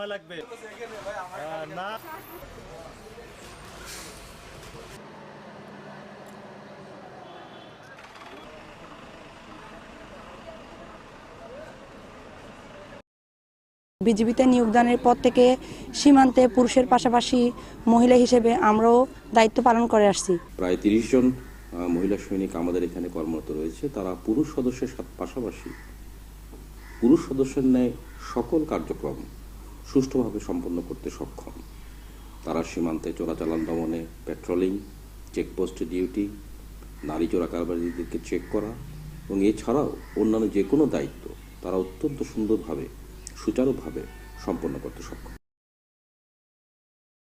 সময় লাগবে না। বিজিবিতে নিয়োগদানের পর থেকে সীমান্তে পুরুষের পাশাপাশি মহিলা হিসেবে আমরাও দায়িত্ব পালন করে আসছি। প্রায় ৩০ জন মহিলা সৈনিক আমাদের এখানে কর্মরত রয়েছে। তারা পুরুষ সদস্যের পাশাপাশি পুরুষ সদস্যের ন্যায় সকল কার্যক্রম সুষ্ঠুভাবে সম্পন্ন করতে সক্ষম। তারা সীমান্তে চোরাচালান দমনে পেট্রোলিং, চেকপোস্টে ডিউটি, নারী চোরা কারবারিদেরকে চেক করা এবং এছাড়াও অন্যান্য যে কোনো দায়িত্ব তারা অত্যন্ত সুন্দরভাবে সুচারুভাবে সম্পন্ন করতে সক্ষম।